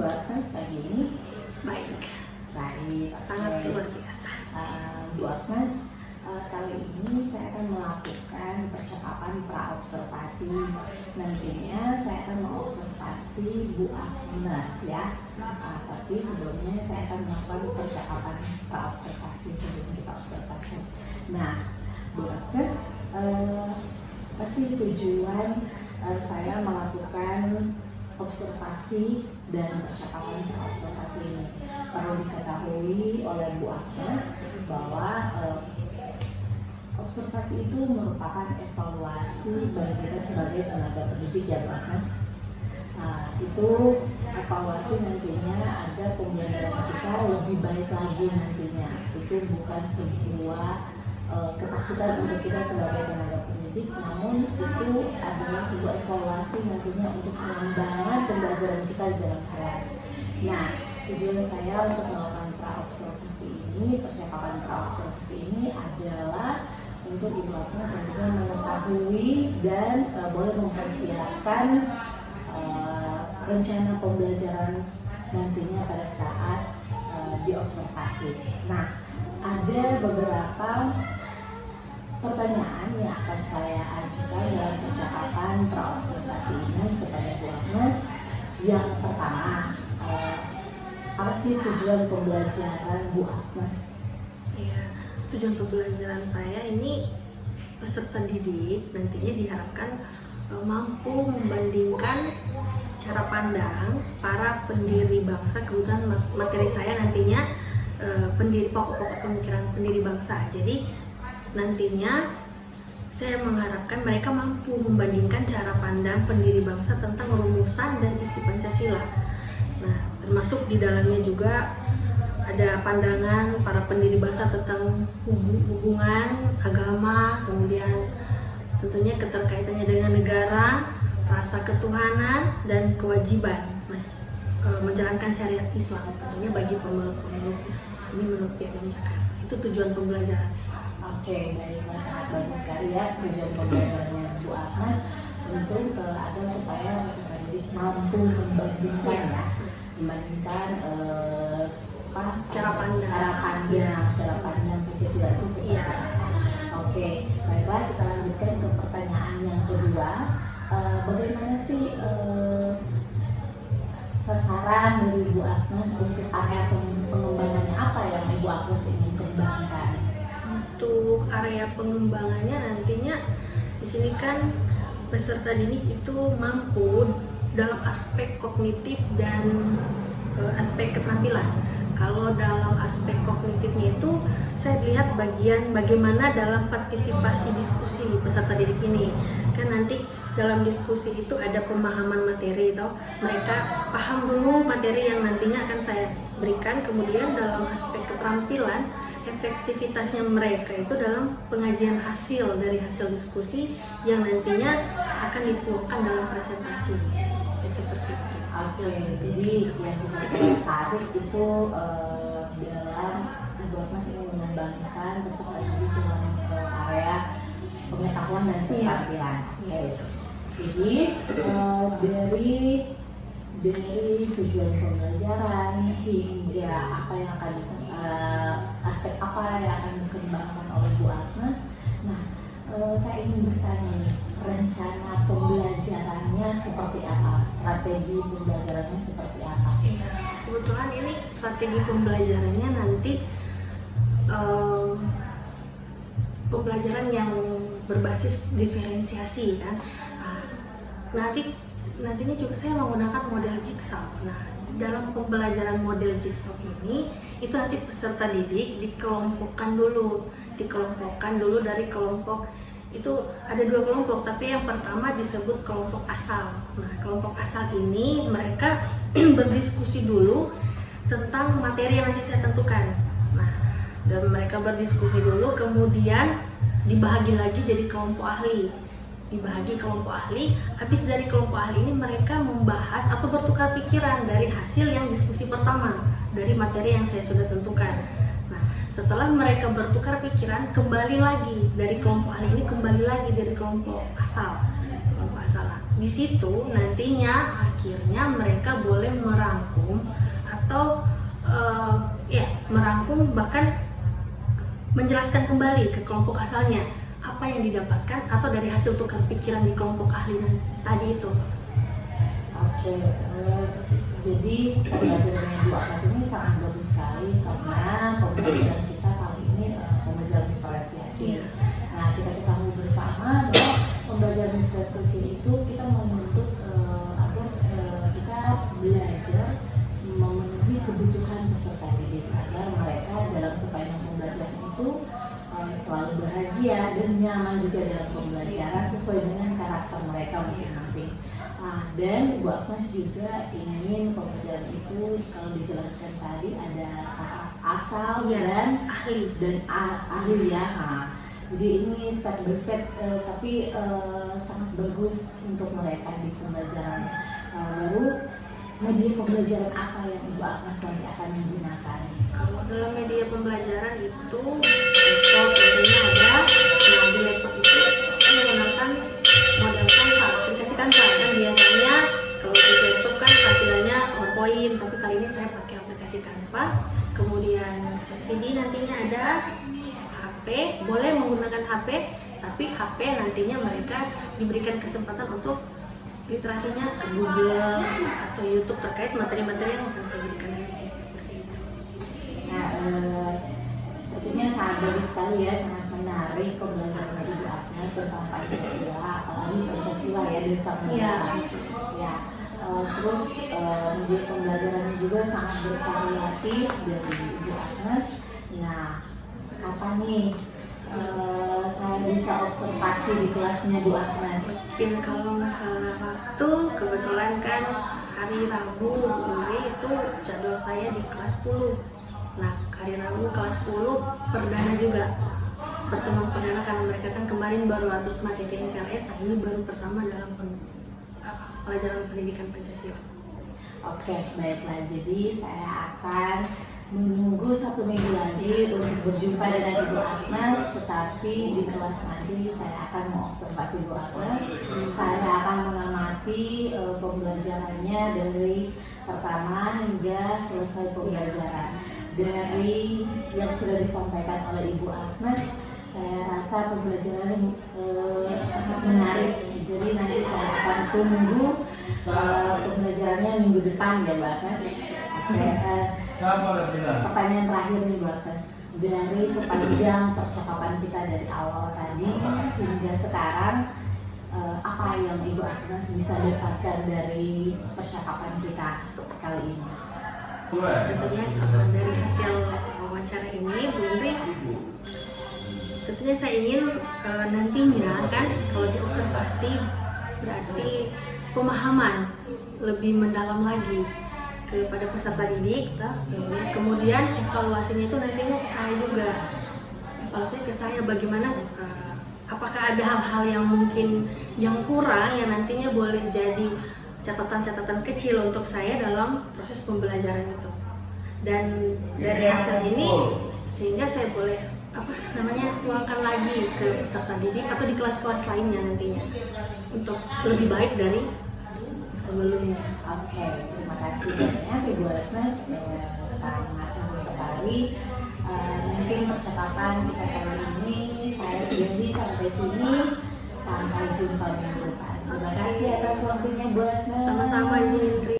Bu Agnes pagi ini? Baik, Baik, sangat oke. luar biasa. Bu Agnes, kali ini saya akan melakukan percakapan praobservasi. Nantinya saya akan mengobservasi Bu Agnes ya. Tapi sebelumnya saya akan melakukan percakapan praobservasi sebelum kita observasi. Nah, Bu Agnes, pasti tujuan saya melakukan observasi dan percakapan observasi ini. Perlu diketahui oleh Bu Agnes bahwa observasi itu merupakan evaluasi bagi kita sebagai tenaga pendidik ya Bu Agnes. Itu evaluasi nantinya agar pembelajaran kita lebih baik lagi nantinya. Itu bukan sebuah ketakutan untuk kita sebagai tenaga pendidik, namun itu adalah sebuah evaluasi nantinya untuk pengembangan pembelajaran kita di dalam kelas. Nah, tujuan saya untuk melakukan praobservasi ini, percakapan praobservasi ini adalah untuk Ibu Agnes nantinya mengetahui dan boleh mempersiapkan rencana pembelajaran nantinya pada saat diobservasi. Nah, ada beberapa pertanyaan yang akan saya ajukan dalam percakapan praobservasi ini kepada Bu Agnes. Yang pertama, apa sih tujuan pembelajaran Bu Agnes? Ya, tujuan pembelajaran saya ini peserta didik nantinya diharapkan mampu membandingkan cara pandang para pendiri bangsa. Kebetulan materi saya nantinya pokok-pokok pemikiran pendiri bangsa. Jadi nantinya saya mengharapkan mereka mampu membandingkan cara pandang pendiri bangsa tentang rumusan dan isi Pancasila. Nah, termasuk di dalamnya juga ada pandangan para pendiri bangsa tentang hubungan agama, kemudian tentunya keterkaitannya dengan negara, frasa ketuhanan, dan kewajiban menjalankan syariat Islam tentunya bagi pemeluk-pemeluk ini menurut PIADM Jakarta. Itu tujuan pembelajaran. Oke, baiklah, sangat bagus sekali ya tujuan pembelajarannya Bu Agnes untuk agar supaya peserta didik mampu membandingkan cara pandang Pancasila itu seperti apa. Oke, baiklah, kita lanjutkan ke pertanyaan yang kedua. Bagaimana sih sasaran dari Bu Agnes untuk area pengembangannya, apa yang Ibu Agnes ingin kembangkan? Untuk area pengembangannya nantinya di sini kan peserta didik itu mampu dalam aspek kognitif dan aspek keterampilan. Kalau dalam aspek kognitifnya itu saya lihat bagian bagaimana dalam partisipasi diskusi peserta didik ini. Kan nanti dalam diskusi itu ada pemahaman materi, toh mereka paham dulu materi yang nantinya akan saya berikan. Kemudian dalam aspek keterampilan, efektivitasnya mereka itu dalam pengajian hasil dari hasil diskusi yang nantinya akan dituangkan dalam presentasi. Ya, seperti itu. Oke, jadi yang bisa saya tarik itu dalam Ibu Agnes ingin mengembangkan peserta didik dalam area pengetahuan dan keterampilan. Oke, jadi dari tujuan pembelajaran hingga apa yang akan aspek apa yang akan dikembangkan oleh Bu Agnes. Nah, saya ingin bertanya nih, rencana pembelajarannya seperti apa? Strategi pembelajarannya seperti apa? Ya, kebetulan ini strategi pembelajarannya nanti pembelajaran yang berbasis diferensiasi kan. Nantinya juga saya menggunakan model jigsaw. Nah, dalam pembelajaran model jigsaw ini itu nanti peserta didik dikelompokkan dulu dari kelompok. Itu ada 2 kelompok, tapi yang pertama disebut kelompok asal. Nah, kelompok asal ini mereka berdiskusi dulu tentang materi yang nanti saya tentukan. Nah, dan mereka berdiskusi dulu, kemudian dibagi lagi jadi kelompok ahli. Habis dari kelompok ahli ini mereka membahas atau bertukar pikiran dari hasil yang diskusi pertama dari materi yang saya sudah tentukan. Nah, setelah mereka bertukar pikiran, kembali lagi dari kelompok ahli ini dari kelompok asal. Di situ nantinya akhirnya mereka boleh merangkum bahkan menjelaskan kembali ke kelompok asalnya apa yang didapatkan atau dari hasil tukar pikiran di kelompok ahli tadi itu. Oke, jadi pembelajaran yang Ibu Agnes ini sangat bagus sekali karena pembelajaran kita kali ini pembelajaran diferensiasi. Nah, kita ketahui bersama bahwa pembelajaran diferensiasi itu kita menuntut agar kita belajar memenuhi kebutuhan peserta didik agar mereka dalam sepanjang pembelajaran itu selalu bahagia dan nyaman juga dalam pembelajaran sesuai dengan karakter mereka masing-masing. Dan Ibu Agnes juga ingin pembelajaran itu kalau dijelaskan tadi ada tahap asal dan ahli ya. Jadi ini step by step tapi sangat bagus untuk mereka di pembelajaran baru. Media pembelajaran apa yang Ibu Agnes nanti akan menggunakan? Kalau dalam media pembelajaran itu laptop tentunya ada. Nah, di laptop itu saya menggunakan model Canva, aplikasi Canva. Kan biasanya kalau di laptop kan tampilannya PowerPoint, tapi kali ini saya pakai aplikasi Canva. Kemudian LCD nantinya ada, HP boleh menggunakan HP, tapi HP nantinya mereka diberikan kesempatan untuk literasinya ke Google atau YouTube terkait materi-materi yang akan saya berikan nanti, seperti itu. Nah, sepertinya sangat bagus sekali ya, sangat menarik pembelajaran Ibu Agnes tentang Pancasila, apalagi Pancasila ya dan Samudera. Ya, terus media pembelajarannya juga sangat bervariatif dari Ibu Agnes. Nah, kapan nih saya bisa observasi di kelasnya Bu Agnes? Ya, kalau masalah waktu, kebetulan kan hari Rabu itu jadwal saya di kelas 10. Nah, hari Rabu kelas 10 perdana juga, pertemuan perdana karena mereka kan kemarin baru habis materi MPLS, ini baru pertama dalam pelajaran pendidikan Pancasila. Oke, baiklah. Jadi saya akan menunggu 1 minggu lagi untuk berjumpa dengan Ibu Agnes, tetapi di kelas nanti saya akan mengobservasi Ibu Agnes. Saya akan mengamati pembelajarannya dari pertama hingga selesai pembelajaran. Dari yang sudah disampaikan oleh Ibu Agnes, saya rasa pembelajaran sangat menarik. Jadi nanti saya akan tunggu pembelajarannya minggu depan ya, Mbak Agnes. Pertanyaan terakhir nih, Mbak Agnes. Dari sepanjang percakapan kita dari awal tadi hingga sekarang, apa yang Ibu Agnes bisa dapatkan dari percakapan kita kali ini? Tentunya dari hasil wawancara ini, Bu Indri, tentunya saya ingin nantinya kan kalau diobservasi berarti pemahaman lebih mendalam lagi kepada peserta didik, kemudian evaluasinya itu nantinya ke saya juga, evaluasinya ke saya bagaimana, apakah ada hal-hal yang mungkin yang kurang yang nantinya boleh jadi catatan-catatan kecil untuk saya dalam proses pembelajaran itu. Dan dari hasil ini sehingga saya boleh tuangkan lagi ke peserta didik atau di kelas-kelas lainnya nantinya untuk lebih baik dari sebelumnya. Oke, terima kasih banyak Ibu Agnes, sangat bagus sekali. Mungkin percakapan kita kali ini saya sudahi sampai sini. Sampai jumpa minggu depan. Terima kasih atas waktunya Bu Agnes. Sama-sama Ibu Indri.